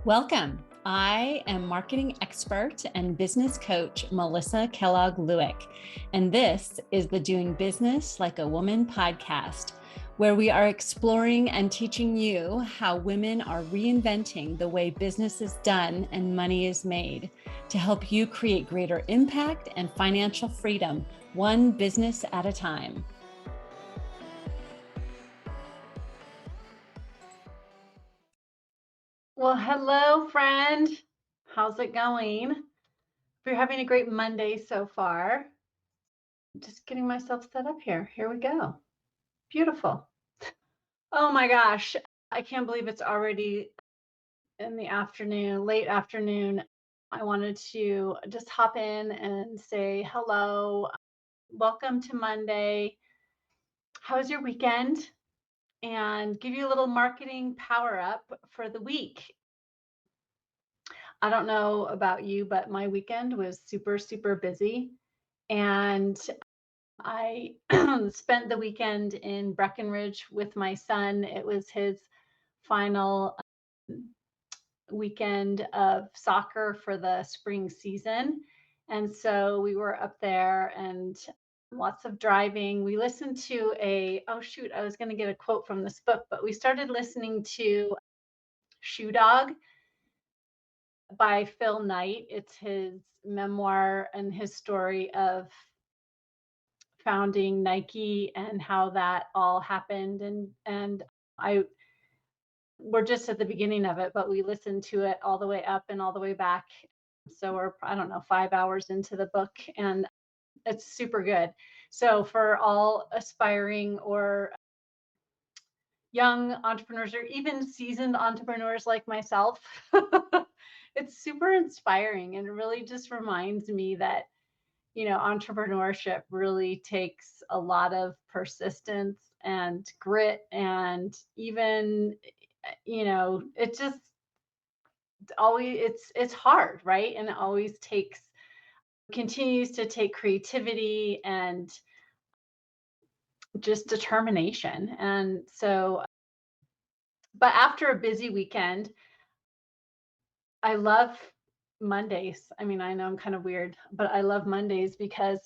Welcome. I am marketing expert and business coach Melissa Kellogg-Lewick, and this is the Doing Business Like a Woman podcast, where we are exploring and teaching you how women are reinventing the way business is done and money is made to help you create greater impact and financial freedom, one business at a time. Well, hello, friend. How's it going? If you're having a great Monday so far, just getting myself set up here. Here we go. Beautiful. Oh my gosh. I can't believe it's already in the afternoon, late afternoon. I wanted to just hop in and say hello. Welcome to Monday. How was your weekend? And give you a little marketing power up for the week. I don't know about you, but my weekend was super, super busy. And I spent the weekend in Breckenridge with my son. It was his final weekend of soccer for the spring season. And so we were up there and lots of driving. We listened to oh shoot, I was going to get a quote from this book, but we started listening to Shoe Dog by Phil Knight. It's his memoir and his story of founding Nike and how that all happened. And we're just at the beginning of it, but we listened to it all the way up and all the way back. So we're, I don't know, 5 hours into the book, and it's super good. So for all aspiring or young entrepreneurs or even seasoned entrepreneurs like myself, it's super inspiring, and it really just reminds me that entrepreneurship really takes a lot of persistence and grit, and even it just always it's hard, right? And it always continues to take creativity and just determination. And so, but after a busy weekend, I love Mondays. I mean, I know I'm kind of weird, but I love Mondays because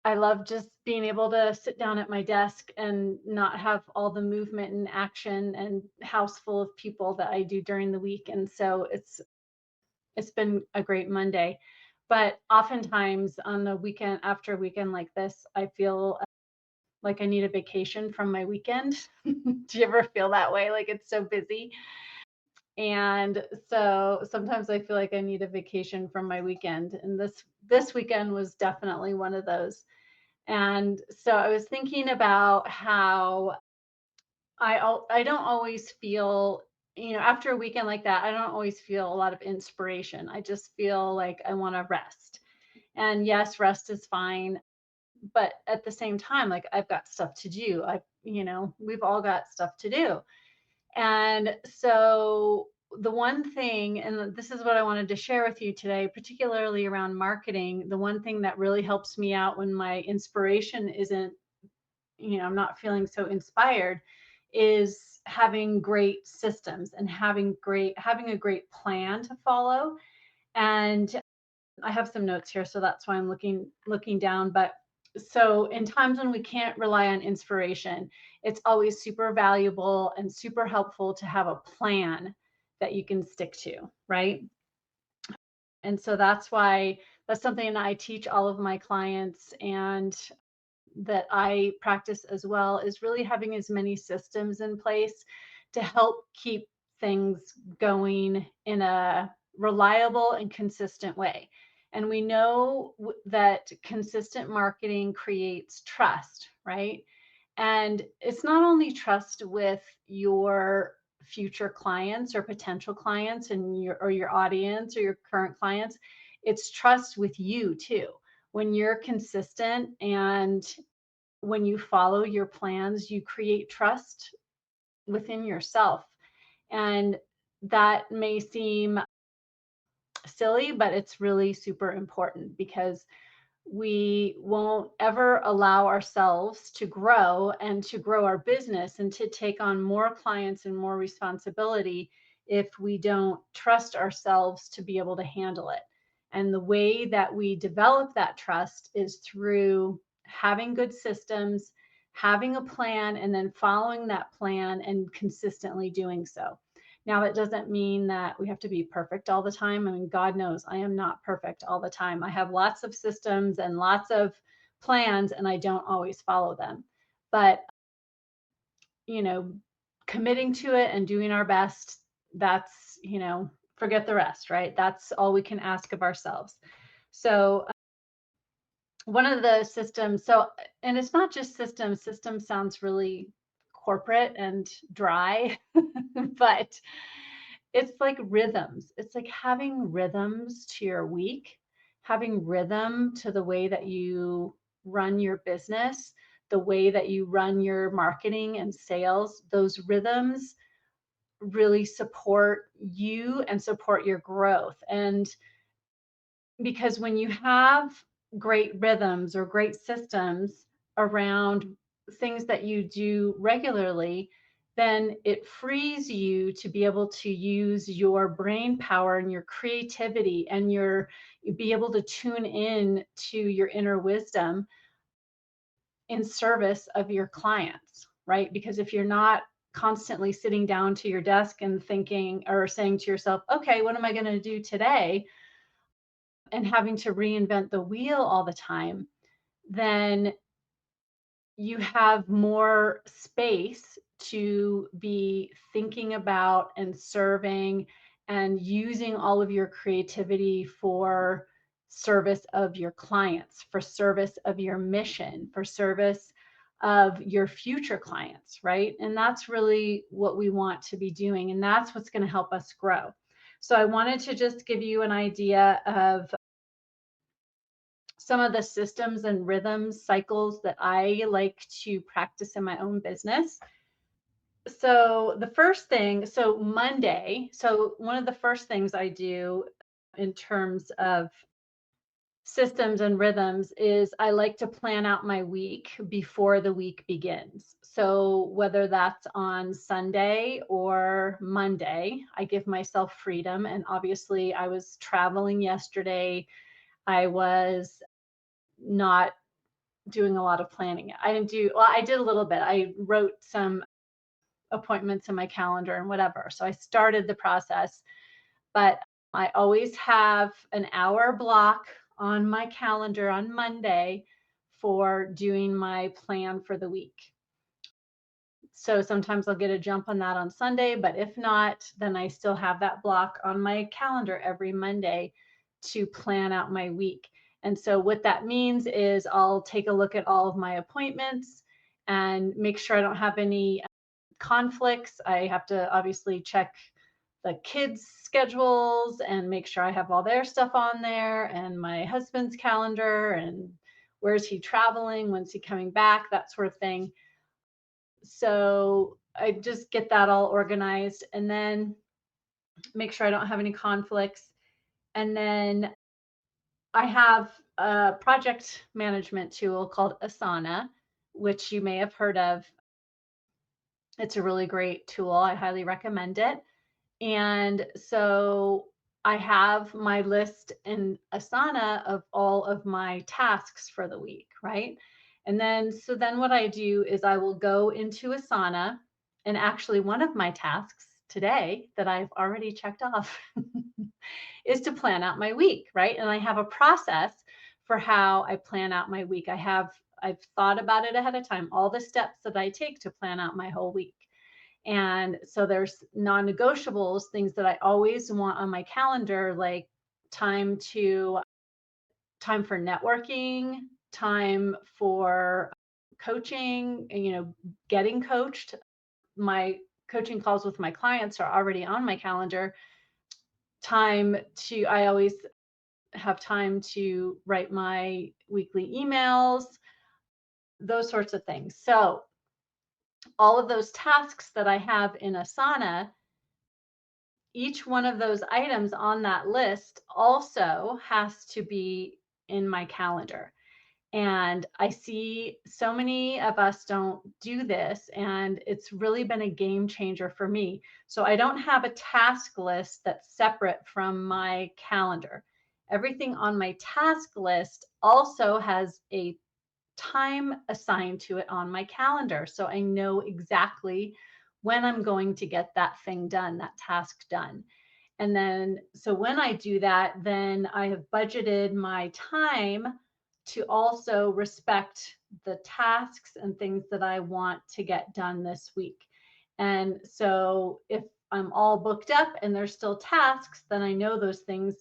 I love just being able to sit down at my desk and not have all the movement and action and house full of people that I do during the week. And so it's been a great Monday. But oftentimes on the weekend, after a weekend like this, I feel like I need a vacation from my weekend. Do you ever feel that way? Like it's so busy. And so sometimes I feel like I need a vacation from my weekend. And this weekend was definitely one of those. And so I was thinking about how I don't always feel, after a weekend like that, I don't always feel a lot of inspiration. I just feel like I want to rest. And yes, rest is fine, but at the same time, like I've got stuff to do. We've all got stuff to do. And so the one thing, and this is what I wanted to share with you today, particularly around marketing, the one thing that really helps me out when my inspiration isn't, I'm not feeling so inspired, is having great systems and having a great plan to follow. And I have some notes here, so that's why I'm looking down. But so in times when we can't rely on inspiration, it's always super valuable and super helpful to have a plan that you can stick to, right? And so that's something I teach all of my clients, and that I practice as well, is really having as many systems in place to help keep things going in a reliable and consistent way. And we know that consistent marketing creates trust, right? And it's not only trust with your future clients or potential clients and your audience or your current clients, it's trust with you too. When you're consistent and when you follow your plans, you create trust within yourself. And that may seem silly, but it's really super important, because we won't ever allow ourselves to grow and to grow our business and to take on more clients and more responsibility if we don't trust ourselves to be able to handle it. And the way that we develop that trust is through having good systems, having a plan, and then following that plan and consistently doing so. Now, that doesn't mean that we have to be perfect all the time. I mean, God knows I am not perfect all the time. I have lots of systems and lots of plans, and I don't always follow them. But, you know, committing to it and doing our best, that's, forget the rest, right? That's all we can ask of ourselves. So, one of the systems, and it's not just systems, system sounds really corporate and dry, but it's like rhythms. It's like having rhythms to your week, having rhythm to the way that you run your business, the way that you run your marketing and sales. Those rhythms really support you and support your growth. And because when you have great rhythms or great systems around things that you do regularly, then it frees you to be able to use your brain power and your creativity and be able to tune in to your inner wisdom in service of your clients, right? Because if you're not constantly sitting down to your desk and thinking or saying to yourself, okay, what am I going to do today? And having to reinvent the wheel all the time, then you have more space to be thinking about and serving and using all of your creativity for service of your clients, for service of your mission, for service of your future clients, right? And that's really what we want to be doing. And that's what's going to help us grow. So I wanted to just give you an idea of some of the systems and rhythms, cycles that I like to practice in my own business. So the first thing, so Monday, so one of the first things I do in terms of systems and rhythms is I like to plan out my week before the week begins. So whether that's on Sunday or Monday, I give myself freedom. And obviously, I was traveling yesterday. I was not doing a lot of planning. I didn't do, well, I did a little bit. I wrote some appointments in my calendar and whatever. So I started the process, but I always have an hour block on my calendar on Monday for doing my plan for the week. So sometimes I'll get a jump on that on Sunday, but if not, then I still have that block on my calendar every Monday to plan out my week. And so what that means is I'll take a look at all of my appointments and make sure I don't have any conflicts. I have to obviously check the kids' schedules and make sure I have all their stuff on there, and my husband's calendar and where's he traveling, when's he coming back, that sort of thing. So I just get that all organized and then make sure I don't have any conflicts. And then I have a project management tool called Asana, which you may have heard of. It's a really great tool. I highly recommend it. And so I have my list in Asana of all of my tasks for the week, right? And then what I do is I will go into Asana, and actually one of my tasks today that I've already checked off is to plan out my week, right? And I have a process for how I plan out my week. I've thought about it ahead of time, all the steps that I take to plan out my whole week. And so there's non-negotiables, things that I always want on my calendar, like time for networking, time for coaching, and getting coached. My coaching calls with my clients are already on my calendar. I always have time to write my weekly emails, those sorts of things. So all of those tasks that I have in Asana, each one of those items on that list also has to be in my calendar. And I see so many of us don't do this, and it's really been a game changer for me. So I don't have a task list that's separate from my calendar. Everything on my task list also has a time assigned to it on my calendar. So I know exactly when I'm going to get that thing done, that task done. And then, so when I do that, then I have budgeted my time to also respect the tasks and things that I want to get done this week. And so if I'm all booked up and there's still tasks, then I know those things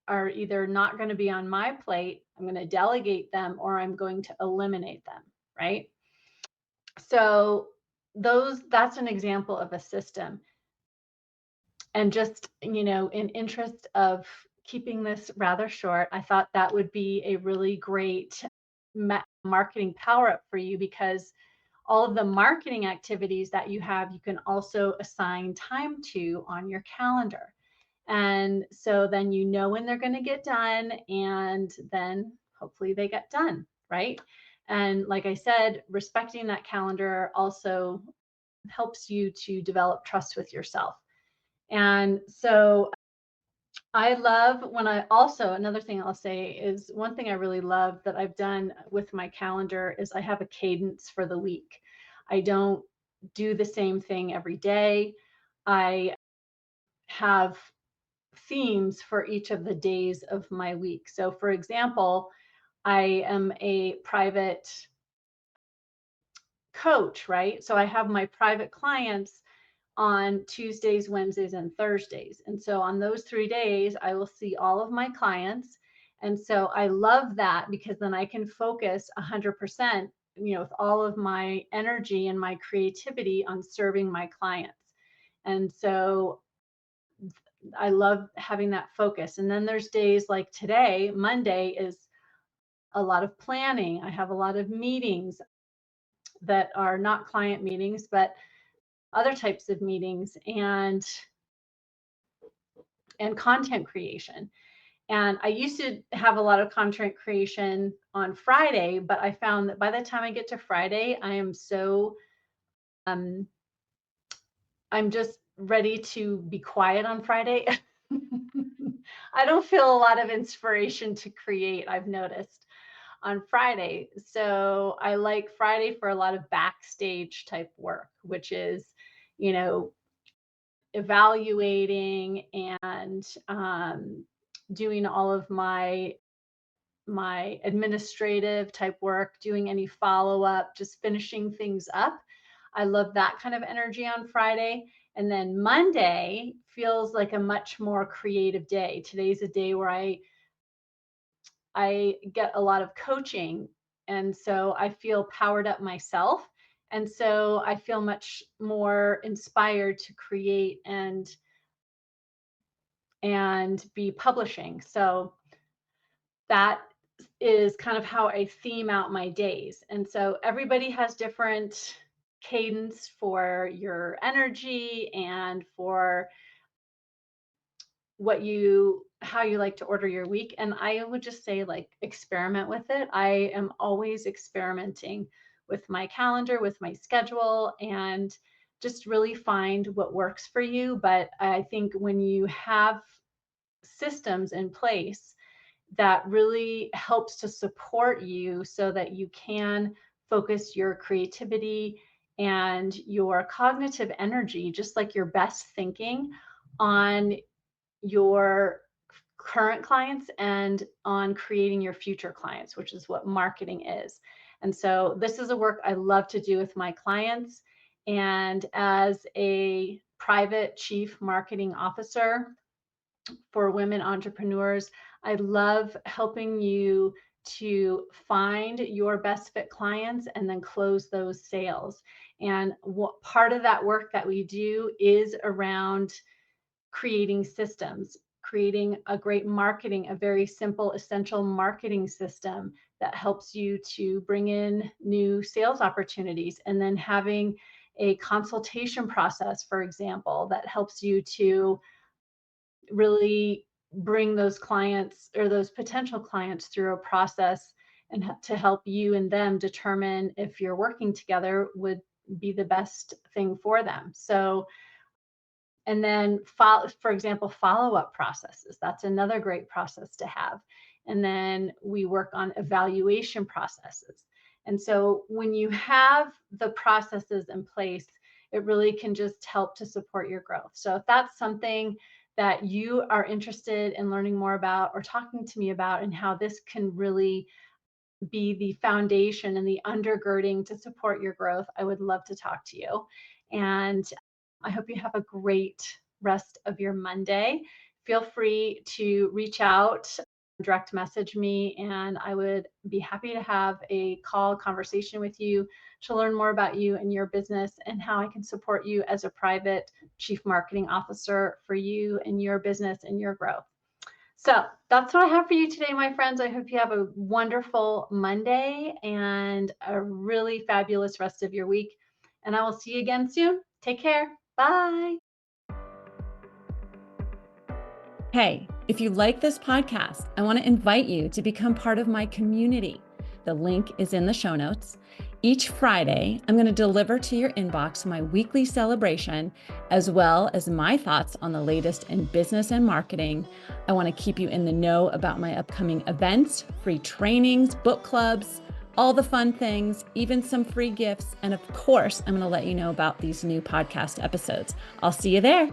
are either not going to be on my plate, I'm going to delegate them, or I'm going to eliminate them, right? So that's an example of a system. And just, in interest of keeping this rather short, I thought that would be a really great marketing power up for you, because all of the marketing activities that you have, you can also assign time to on your calendar. And so then you know when they're going to get done, and then hopefully they get done, right? And like I said, respecting that calendar also helps you to develop trust with yourself. And so I love when I also, another thing I'll say is, one thing I really love that I've done with my calendar is I have a cadence for the week. I don't do the same thing every day. I have themes for each of the days of my week. So, for example, I am a private coach, right? So I have my private clients on Tuesdays, Wednesdays, and Thursdays. And so on those 3 days, I will see all of my clients. And so I love that, because then I can focus 100%, with all of my energy and my creativity on serving my clients. And so I love having that focus. And then there's days like today, Monday is a lot of planning. I have a lot of meetings that are not client meetings, but other types of meetings, and content creation. And I used to have a lot of content creation on Friday, but I found that by the time I get to Friday, I am so um I'm just ready to be quiet on Friday. I don't feel a lot of inspiration to create, I've noticed, on Friday. So I like Friday for a lot of backstage type work, which is, you know, evaluating and doing all of my administrative type work, doing any follow up, just finishing things up. I love that kind of energy on Friday. And then Monday feels like a much more creative day. Today's a day where I get a lot of coaching, and so I feel powered up myself. And so I feel much more inspired to create and be publishing. So that is kind of how I theme out my days. And so everybody has different cadence for your energy and for how you like to order your week. And I would just say, like, experiment with it. I am always experimenting with my calendar, with my schedule, and just really find what works for you. But I think when you have systems in place, that really helps to support you so that you can focus your creativity and your cognitive energy, just like your best thinking, on your current clients and on creating your future clients, which is what marketing is. And so this is a work I love to do with my clients. And as a private chief marketing officer for women entrepreneurs, I love helping you to find your best fit clients and then close those sales. And what part of that work that we do is around creating systems, creating a great marketing, a very simple, essential marketing system that helps you to bring in new sales opportunities, and then having a consultation process, for example, that helps you to really bring those clients or those potential clients through a process and to help you and them determine if your working together would be the best thing for them. So, and then for example, follow-up processes. That's another great process to have. And then we work on evaluation processes. And so when you have the processes in place, it really can just help to support your growth. So if that's something that you are interested in learning more about or talking to me about, and how this can really be the foundation and the undergirding to support your growth, I would love to talk to you. And I hope you have a great rest of your Monday. Feel free to reach out, direct message me, and I would be happy to have a call conversation with you to learn more about you and your business and how I can support you as a private chief marketing officer for you and your business and your growth. So that's what I have for you today, my friends. I hope you have a wonderful Monday and a really fabulous rest of your week. And I will see you again soon. Take care. Bye. Hey, if you like this podcast, I want to invite you to become part of my community. The link is in the show notes. Each Friday, I'm going to deliver to your inbox my weekly celebration, as well as my thoughts on the latest in business and marketing. I want to keep you in the know about my upcoming events, free trainings, book clubs, all the fun things, even some free gifts. And of course, I'm going to let you know about these new podcast episodes. I'll see you there.